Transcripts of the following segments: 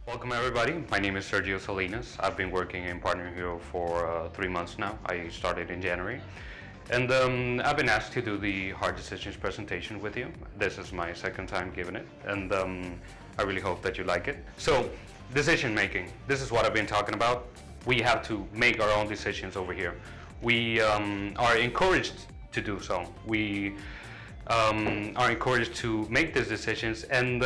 Welcome everybody. My name is Sergio Salinas. I've been working in Partner Hero for 3 months now. I started in January. And I've been asked to do the hard decisions presentation with you. This is my second time giving it, and I really hope that you like it. So, decision making. This is what I've been talking about. We have to make our own decisions over here. We are encouraged to do so. We are encouraged to make these decisions, and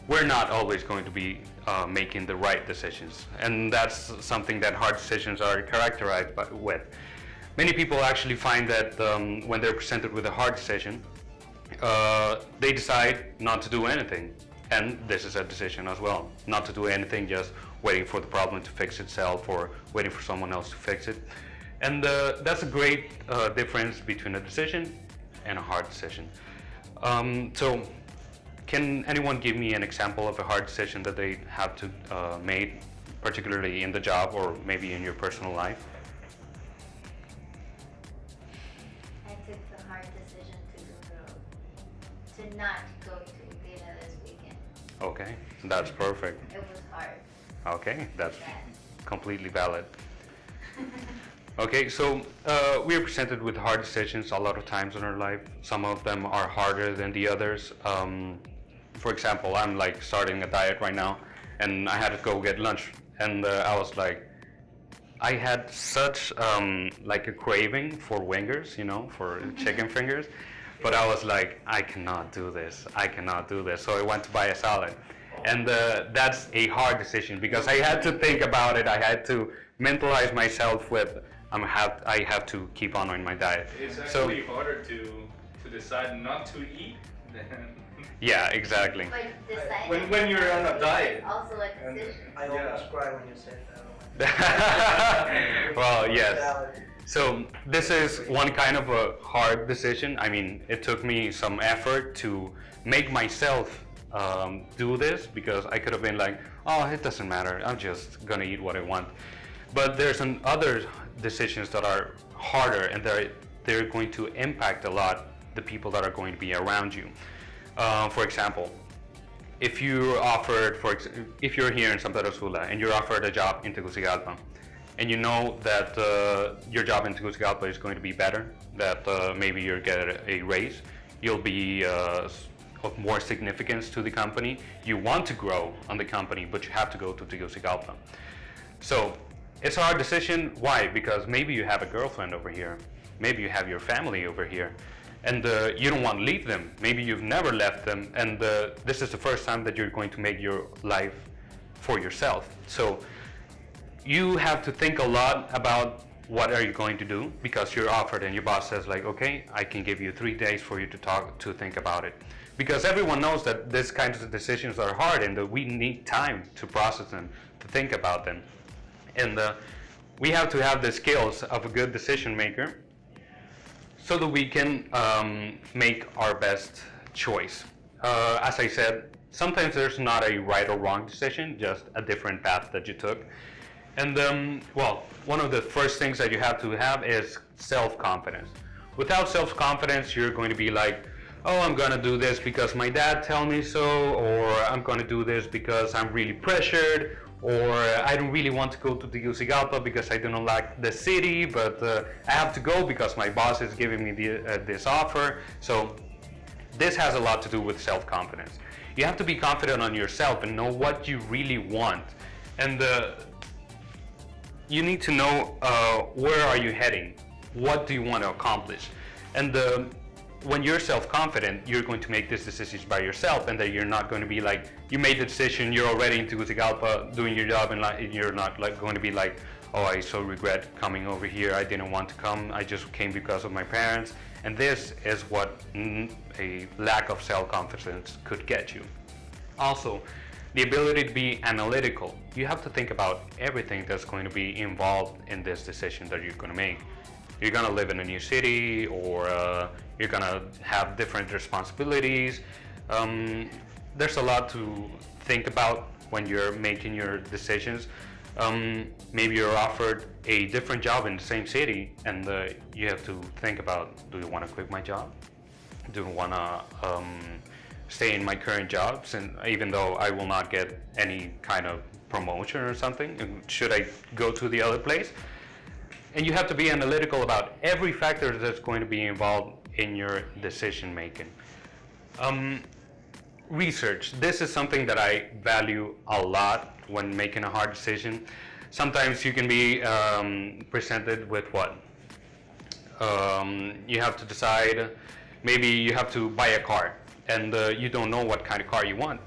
we're not always going to be making the right decisions, and that's something that hard decisions are characterized with. Many people actually find that when they're presented with a hard decision, they decide not to do anything, and this is a decision as well. Not to do anything, just waiting for the problem to fix itself or waiting for someone else to fix it. And that's a great difference between a decision and a hard decision. So can anyone give me an example of a hard decision that they have to made, particularly in the job or maybe in your personal life? I took the hard decision to not go to dinner this weekend. Okay, that's perfect. It was hard. Okay, that's Bad. completely valid. Okay, so we are presented with hard decisions a lot of times in our life. Some of them are harder than the others. For example, I'm like starting a diet right now, and I had to go get lunch, and I was like, I had such like a craving for wingers, for chicken fingers, but I was like, I cannot do this. I cannot do this. So I went to buy a salad, and that's a hard decision because I had to think about it. I had to mentalize myself with I have to keep on my diet. It's So actually harder to decide not to eat than yeah, exactly. But deciding when you're on a diet. also a And- decision. I Yeah. almost cry when you said that. Well, yes. Valid. So this is one kind of a hard decision. I mean, it took me some effort to make myself do this because I could have been like, oh, it doesn't matter. I'm just gonna eat what I want. But there's some other decisions that are harder, and they're going to impact a lot the people that are going to be around you. For example, if you're offered, if you're here in San Pedro Sula and you're offered a job in Tegucigalpa, and you know that your job in Tegucigalpa is going to be better, that maybe you'll get a raise, you'll be of more significance to the company, you want to grow on the company, but you have to go to Tegucigalpa. So it's a hard decision. Why? Because maybe you have a girlfriend over here, maybe you have your family over here, and you don't want to leave them. Maybe you've never left them, and this is the first time that you're going to make your life for yourself. So you have to think a lot about what are you going to do, because you're offered and your boss says like, okay, I can give you 3 days for you to think about it. Because everyone knows that these kinds of decisions are hard and that we need time to process them, to think about them. And we have to have the skills of a good decision maker so that we can make our best choice. As I said, sometimes there's not a right or wrong decision, just a different path that you took. And well, one of the first things that you have to have is self-confidence. Without self-confidence, you're going to be like, oh, I'm going to do this because my dad tell me so, or I'm going to do this because I'm really pressured, or I don't really want to go to Tegucigalpa because I don't like the city, but I have to go because my boss is giving me this offer. So this has a lot to do with self-confidence. You have to be confident on yourself and know what you really want. And you need to know where are you heading, what do you want to accomplish. And when you're self-confident, you're going to make these decisions by yourself, and that you're not going to be like, you made the decision, you're already in Tegucigalpa doing your job, and you're not like going to be like, oh, I so regret coming over here, I didn't want to come, I just came because of my parents. And this is what a lack of self-confidence could get you. Also, the ability to be analytical. You have to think about everything that's going to be involved in this decision that you're going to make. You're going to live in a new city, or you're going to have different responsibilities. There's a lot to think about when you're making your decisions. Maybe you're offered a different job in the same city, and you have to think about, do you want to quit my job? Do you want to stay in my current job, and even though I will not get any kind of promotion or something, and should I go to the other place? And you have to be analytical about every factor that's going to be involved in your decision making. Research. This is something that I value a lot when making a hard decision. Sometimes you can be presented with what? You have to decide, maybe you have to buy a car and you don't know what kind of car you want.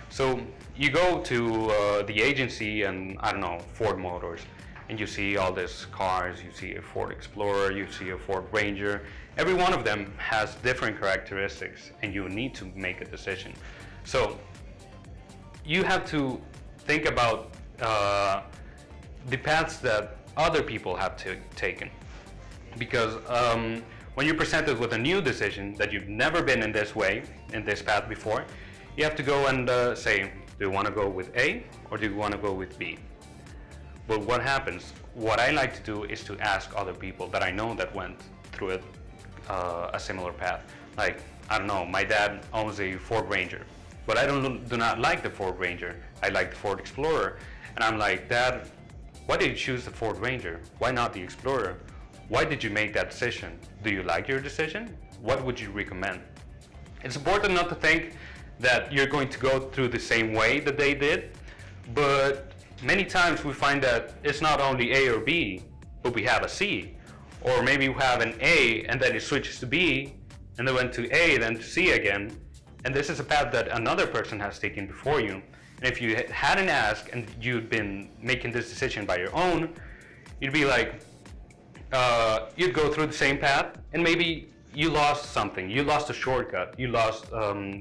So you go to the agency and, I don't know, Ford Motors, and you see all these cars, you see a Ford Explorer, you see a Ford Ranger. Every one of them has different characteristics and you need to make a decision. So you have to think about the paths that other people have taken. Because when you're presented with a new decision that you've never been in this way, in this path before, you have to go and say, do you want to go with A or do you want to go with B? But what happens, what I like to do is to ask other people that I know that went through it, a similar path. Like, I don't know, my dad owns a Ford Ranger, but I do not like the Ford Ranger. I like the Ford Explorer. And I'm like, Dad, why did you choose the Ford Ranger? Why not the Explorer? Why did you make that decision? Do you like your decision? What would you recommend? It's important not to think that you're going to go through the same way that they did, but many times we find that it's not only A or B, but we have a C. Or maybe we have an A and then it switches to B, and then went to A, then to C again. And this is a path that another person has taken before you. And if you hadn't asked and you'd been making this decision by your own, you'd be like, you'd go through the same path and maybe you lost something. You lost a shortcut. You lost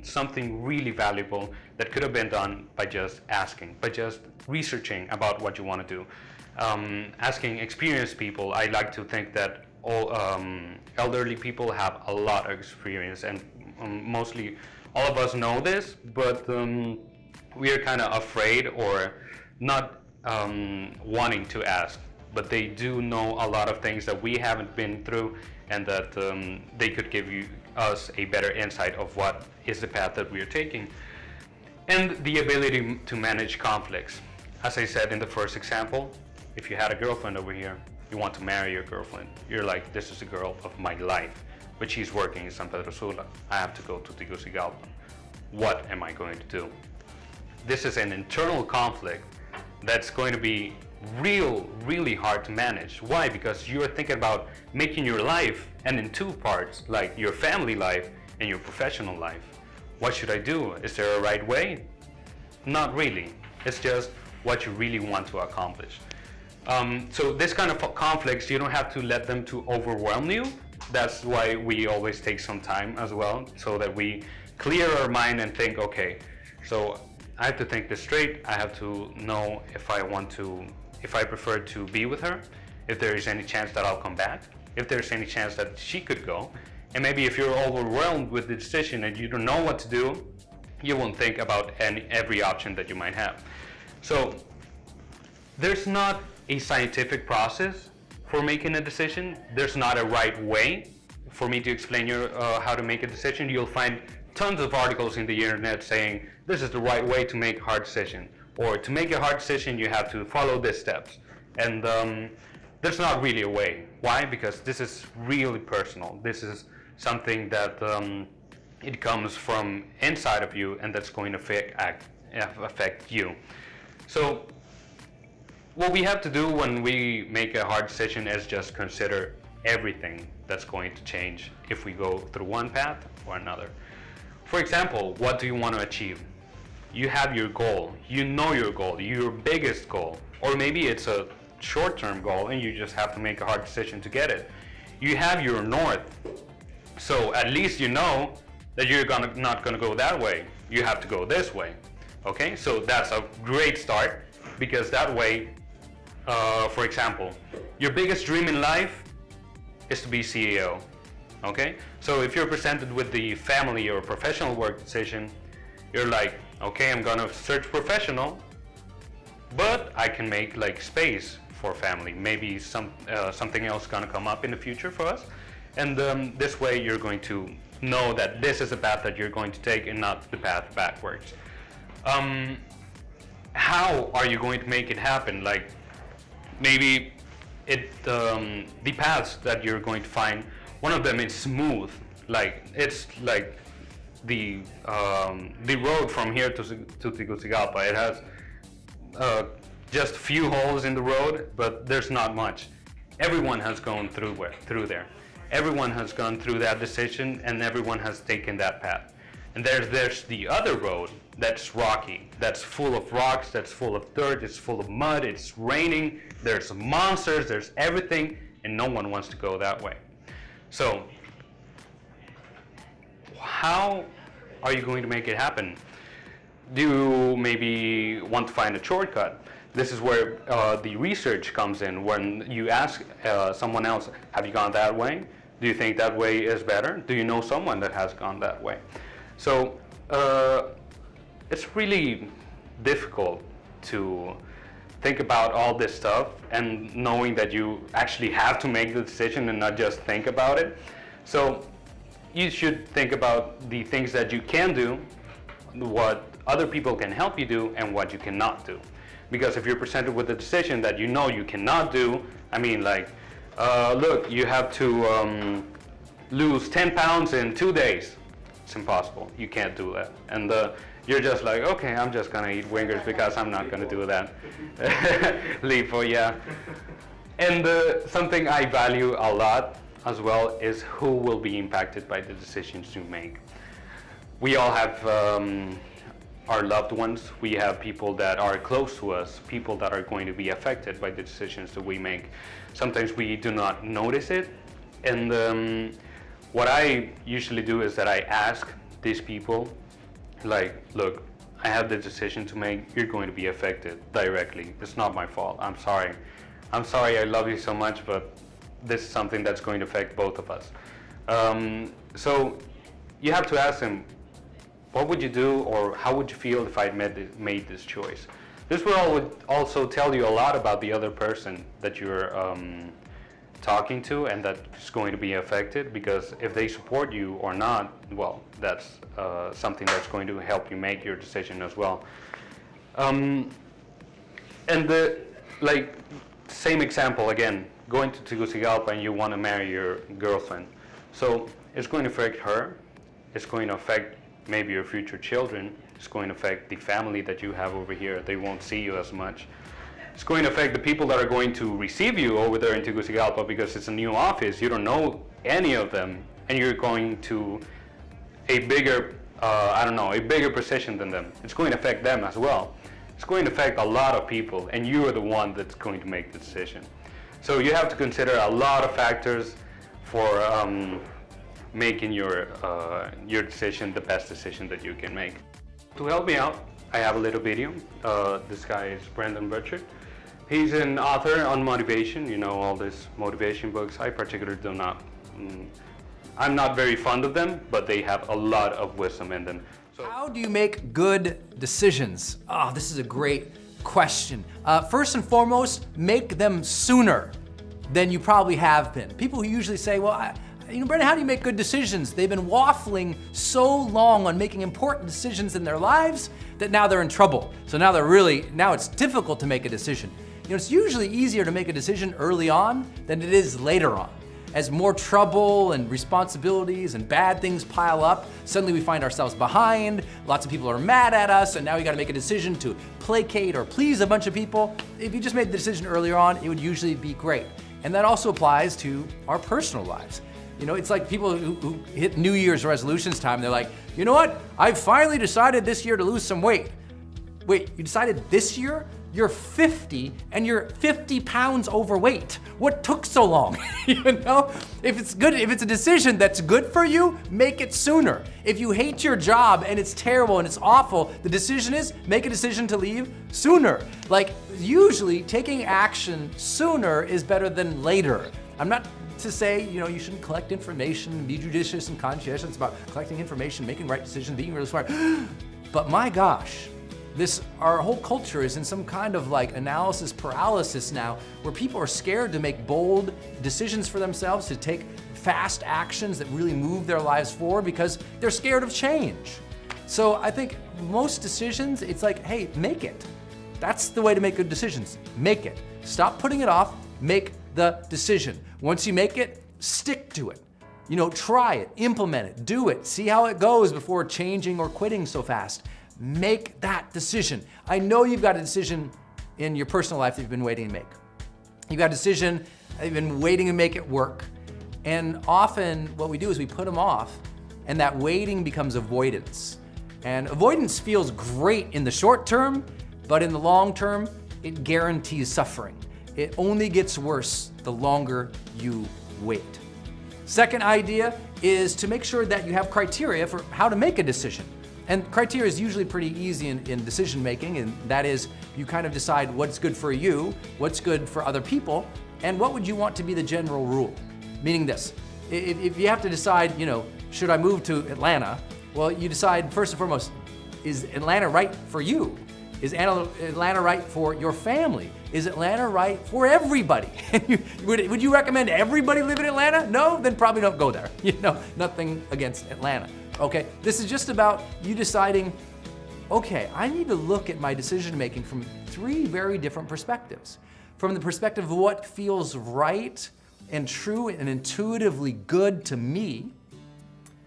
something really valuable that could have been done by just asking, by just researching about what you want to do. Asking experienced people. I like to think that all elderly people have a lot of experience, and mostly all of us know this, but we are kind of afraid or not wanting to ask. But they do know a lot of things that we haven't been through, and that they could give us a better insight of what is the path that we are taking. And the ability to manage conflicts. As I said in the first example, if you had a girlfriend over here, you want to marry your girlfriend. You're like, this is the girl of my life, but she's working in San Pedro Sula. I have to go to Tegucigalpa. What am I going to do? This is an internal conflict that's going to be really hard to manage. Why? Because you're thinking about making your life and in two parts, like your family life and your professional life. What should I do? Is there a right way? Not really. It's just what you really want to accomplish. So this kind of conflicts, you don't have to let them to overwhelm you. That's why we always take some time as well, so that we clear our mind and think, okay, so I have to think this straight. I have to know if I prefer to be with her, if there is any chance that I'll come back, if there's any chance that she could go. And maybe if you're overwhelmed with the decision and you don't know what to do, you won't think about every option that you might have. So there's not a scientific process for making a decision. There's not a right way for me to explain how to make a decision. You'll find tons of articles in the internet saying this is the right way to make a hard decision, or to make a hard decision you have to follow these steps. And there's not really a way. Why? Because this is really personal. This is something that it comes from inside of you, and that's going to affect you. So what we have to do when we make a hard decision is just consider everything that's going to change if we go through one path or another. For example, what do you want to achieve? You have your goal, you know your biggest goal, or maybe it's a short-term goal and you just have to make a hard decision to get it. You have your north, so at least you know that you're not gonna go that way. You have to go this way. Okay, so that's a great start, because that way, for example, your biggest dream in life is to be CEO. Okay, so if you're presented with the family or professional work decision, you're like, okay, I'm gonna search professional, but I can make space for family. Maybe something else gonna come up in the future for us, And this way you're going to know that this is a path that you're going to take and not the path backwards. How are you going to make it happen? Like, maybe the paths that you're going to find, one of them is smooth. Like, it's like the road from here to Tegucigalpa. It has just a few holes in the road, but there's not much. Everyone has gone through there. Everyone has gone through that decision, and everyone has taken that path. And there's the other road that's rocky, that's full of rocks, that's full of dirt, it's full of mud, it's raining, there's monsters, there's everything, and no one wants to go that way. So, how are you going to make it happen? Do you maybe want to find a shortcut? This is where the research comes in. When you ask someone else, have you gone that way? Do you think that way is better? Do you know someone that has gone that way? So it's really difficult to think about all this stuff and knowing that you actually have to make the decision and not just think about it. So you should think about the things that you can do, what other people can help you do, and what you cannot do. Because if you're presented with a decision that you know you cannot do, I mean, like, look, you have to lose 10 pounds in 2 days. It's impossible. You can't do that. And you're just like, okay, I'm just gonna eat wingers because I'm not gonna do that. Lipo, yeah. And something I value a lot as well is who will be impacted by the decisions you make. We all have our loved ones. We have people that are close to us, people that are going to be affected by the decisions that we make. Sometimes we do not notice it. And what I usually do is that I ask these people, like, look, I have the decision to make. You're going to be affected directly. It's not my fault. I'm sorry. I'm sorry, I love you so much, but this is something that's going to affect both of us. So you have to ask them, what would you do, or how would you feel if I made this choice? This would also tell you a lot about the other person that you're talking to and that's going to be affected, because if they support you or not, well, that's something that's going to help you make your decision as well. And the same example again, going to Tegucigalpa and you want to marry your girlfriend. So it's going to affect her, it's going to affect maybe your future children, it's going to affect the family that you have over here. They won't see you as much. It's going to affect the people that are going to receive you over there in Tegucigalpa, because it's a new office. You don't know any of them, and you're going to a bigger, a bigger position than them. It's going to affect them as well. It's going to affect a lot of people, and you are the one that's going to make the decision. So you have to consider a lot of factors for making your decision the best decision that you can make. To help me out, I have a little video. This guy is Brendon Burchard. He's an author on motivation, you know, all these motivation books. I particularly do not. I'm not very fond of them, but they have a lot of wisdom in them. So, how do you make good decisions? Oh, this is a great question. First and foremost, make them sooner than you probably have been. People who usually say, well, Brendon, how do you make good decisions? They've been waffling so long on making important decisions in their lives that now they're in trouble. So now it's difficult to make a decision. It's usually easier to make a decision early on than it is later on. As more trouble and responsibilities and bad things pile up, suddenly we find ourselves behind, lots of people are mad at us, and now we gotta make a decision to placate or please a bunch of people. If you just made the decision earlier on, it would usually be great. And that also applies to our personal lives. It's like people who hit New Year's resolutions time, they're like, you know what? I finally decided this year to lose some weight. Wait, you decided this year? You're 50 and you're 50 pounds overweight. What took so long? If it's good, if it's a decision that's good for you, make it sooner. If you hate your job and it's terrible and it's awful, the decision is make a decision to leave sooner. Usually taking action sooner is better than later. I'm not to say, you shouldn't collect information, be judicious and conscientious. It's about collecting information, making right decisions, being really smart. But my gosh, our whole culture is in some kind of analysis paralysis now, where people are scared to make bold decisions for themselves, to take fast actions that really move their lives forward because they're scared of change. So I think most decisions, it's like, hey, make it. That's the way to make good decisions. Make it. Stop putting it off. Make the decision. Once you make it, stick to it. You know, try it, implement it, do it, see how it goes before changing or quitting so fast. Make that decision. I know you've got a decision in your personal life that you've been waiting to make. You've got a decision that you've been waiting to make it work. And often what we do is we put them off, and that waiting becomes avoidance. And avoidance feels great in the short term, but in the long term, it guarantees suffering. It only gets worse the longer you wait. Second idea is to make sure that you have criteria for how to make a decision. And criteria is usually pretty easy in decision making, and that is you kind of decide what's good for you, what's good for other people, and what would you want to be the general rule. Meaning this, if you have to decide, you know, should I move to Atlanta? Well, you decide first and foremost, is Atlanta right for you? Is Atlanta right for your family? Is Atlanta right for everybody? Would you recommend everybody live in Atlanta? No? Then probably don't go there. You know, nothing against Atlanta. Okay, this is just about you deciding, okay, I need to look at my decision making from three very different perspectives. From the perspective of what feels right and true and intuitively good to me,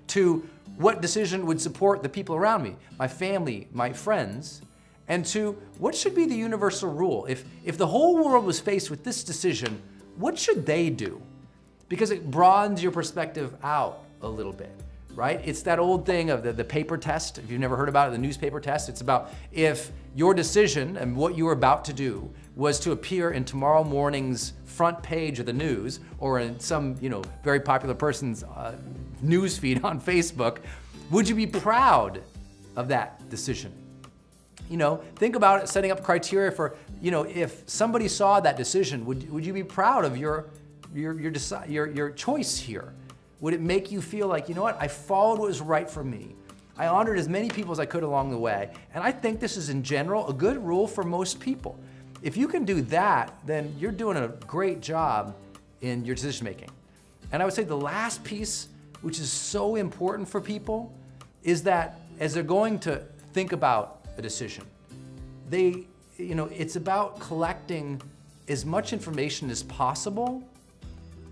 to what decision would support the people around me, my family, my friends, and to what should be the universal rule. If the whole world was faced with this decision, what should they do? Because it broadens your perspective out a little bit, right? It's that old thing of the paper test. If you've never heard about it, the newspaper test, it's about if your decision and what you were about to do was to appear in tomorrow morning's front page of the news or in some, you know, very popular person's news feed on Facebook, would you be proud of that decision? You know, think about it, setting up criteria for, you know, if somebody saw that decision, would you be proud of your choice here? Would it make you feel like, you know what, I followed what was right for me. I honored as many people as I could along the way. And I think this is in general a good rule for most people. If you can do that, then you're doing a great job in your decision making. And I would say the last piece, which is so important for people, is that as they're going to think about a decision, it's about collecting as much information as possible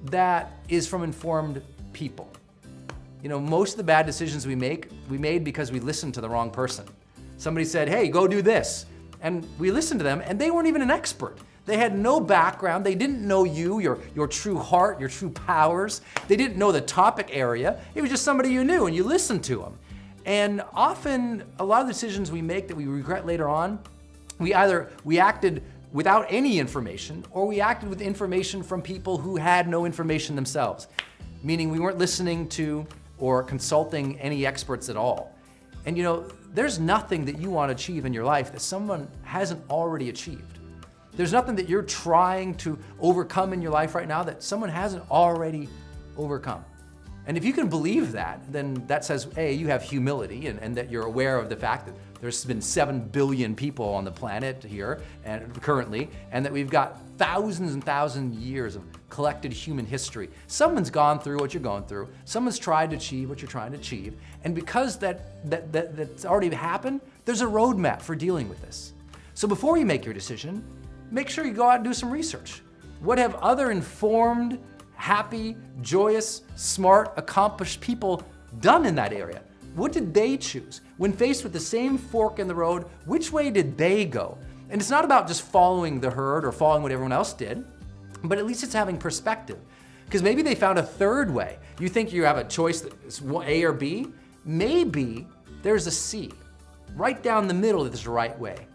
that is from informed people. You know, most of the bad decisions we made because we listened to the wrong person. Somebody said, hey, go do this. And we listened to them, and they weren't even an expert. They had no background. They didn't know you, your true heart, your true powers. They didn't know the topic area. It was just somebody you knew, and you listened to them. And often, a lot of the decisions we make that we regret later on, we acted without any information, or we acted with information from people who had no information themselves, meaning we weren't listening to or consulting any experts at all. And you know, there's nothing that you want to achieve in your life that someone hasn't already achieved. There's nothing that you're trying to overcome in your life right now that someone hasn't already overcome. And if you can believe that, then that says, A, you have humility and that you're aware of the fact that there's been 7 billion people on the planet here and currently, and that we've got thousands and thousands of years of collected human history. Someone's gone through what you're going through. Someone's tried to achieve what you're trying to achieve. And because that's already happened, there's a roadmap for dealing with this. So before you make your decision, make sure you go out and do some research. What have other informed, happy, joyous, smart, accomplished people done in that area? What did they choose? When faced with the same fork in the road, which way did they go? And it's not about just following the herd or following what everyone else did, but at least it's having perspective. Because maybe they found a third way. You think you have a choice that's A or B? Maybe there's a C. Right down the middle is the right way.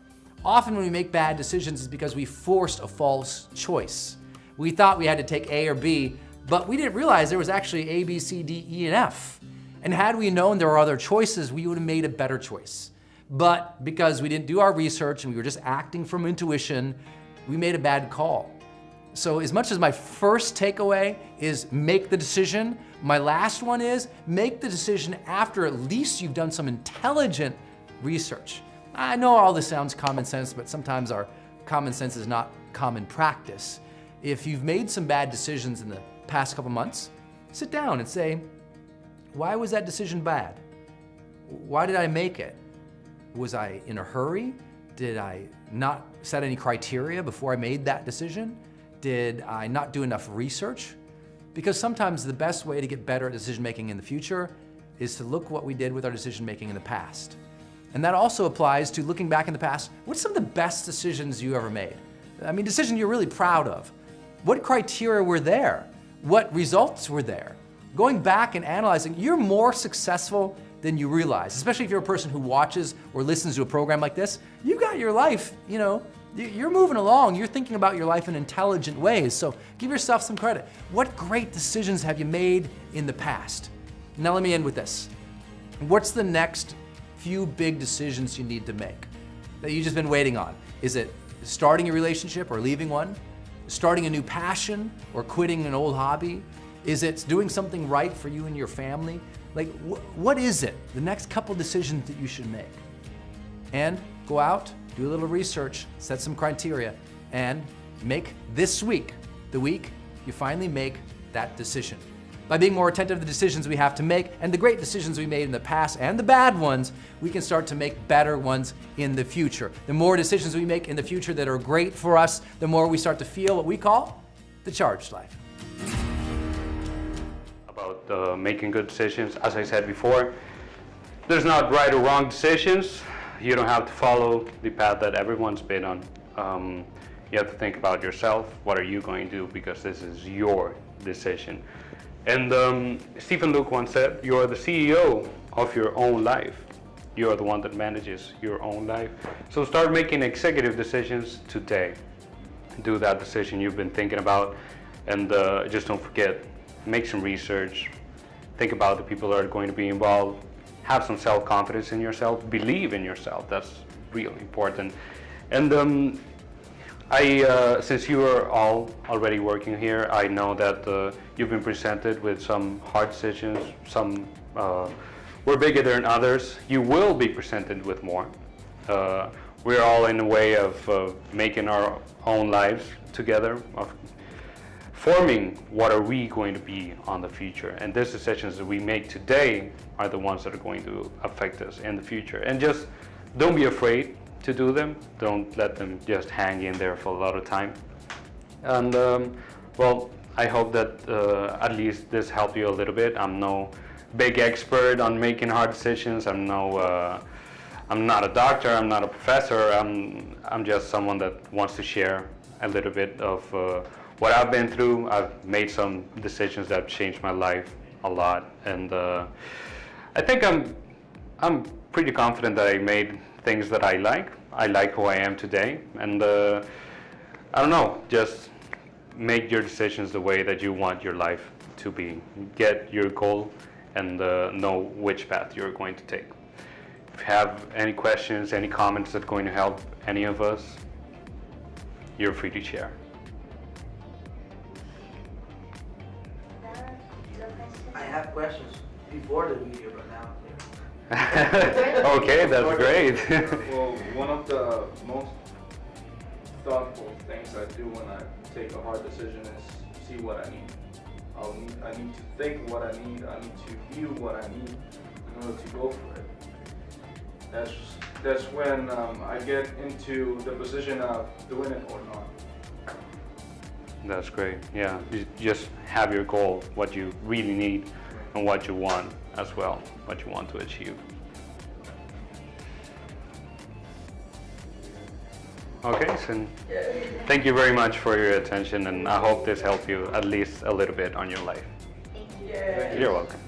Often when we make bad decisions, it's because we forced a false choice. We thought we had to take A or B, but we didn't realize there was actually A, B, C, D, E, and F. And had we known there were other choices, we would have made a better choice. But because we didn't do our research and we were just acting from intuition, we made a bad call. So as much as my first takeaway is make the decision, my last one is make the decision after at least you've done some intelligent research. I know all this sounds common sense, but sometimes our common sense is not common practice. If you've made some bad decisions in the past couple months, sit down and say, why was that decision bad? Why did I make it? Was I in a hurry? Did I not set any criteria before I made that decision? Did I not do enough research? Because sometimes the best way to get better at decision making in the future is to look what we did with our decision making in the past. And that also applies to looking back in the past. What's some of the best decisions you ever made? I mean, decisions you're really proud of. What criteria were there? What results were there? Going back and analyzing, you're more successful than you realize, especially if you're a person who watches or listens to a program like this. You got your life, you're moving along. You're thinking about your life in intelligent ways. So give yourself some credit. What great decisions have you made in the past? Now let me end with this. What's the next few big decisions you need to make that you've just been waiting on? Is it starting a relationship or leaving one? Starting a new passion or quitting an old hobby? Is it doing something right for you and your family? Like, what is it? The next couple decisions that you should make. And go out, do a little research, set some criteria, and make this week the week you finally make that decision. By being more attentive to the decisions we have to make and the great decisions we made in the past and the bad ones, we can start to make better ones in the future. The more decisions we make in the future that are great for us, the more we start to feel what we call the charged life. About making good decisions, as I said before, there's not right or wrong decisions. You don't have to follow the path that everyone's been on. You have to think about yourself. What are you going to do? Because this is your decision. And Stephen Luke once said, you are the CEO of your own life. You are the one that manages your own life. So start making executive decisions today. Do that decision you've been thinking about, and just don't forget, make some research. Think about the people that are going to be involved. Have some self-confidence in yourself. Believe in yourself. That's really important. And since you are all already working here, I know that you've been presented with some hard decisions. Some were bigger than others. You will be presented with more. We're all in a way of making our own lives together, of forming what are we going to be on the future. And these decisions that we make today are the ones that are going to affect us in the future. And just don't be afraid to do them. Don't let them just hang in there for a lot of time. And well, I hope that at least this helped you a little bit. I'm no big expert on making hard decisions. I'm not a doctor. I'm not a professor. I'm just someone that wants to share a little bit of what I've been through. I've made some decisions that have changed my life a lot, and I think I'm pretty confident that I made things that I like. I like who I am today, and I don't know, just make your decisions the way that you want your life to be. Get your goal and know which path you're going to take. If you have any questions, any comments that are going to help any of us, you're free to share. I have questions before the video, but now. Okay, that's great. Well, one of the most thoughtful things I do when I take a hard decision is see what I need. I need to think what I need. I need to view what I need in order to go for it. That's when I get into the position of doing it or not. That's great. Yeah, you just have your goal, what you really need, and what you want as well, what you want to achieve. Okay, so thank you very much for your attention, and I hope this helped you at least a little bit on your life. Thank you. You're welcome.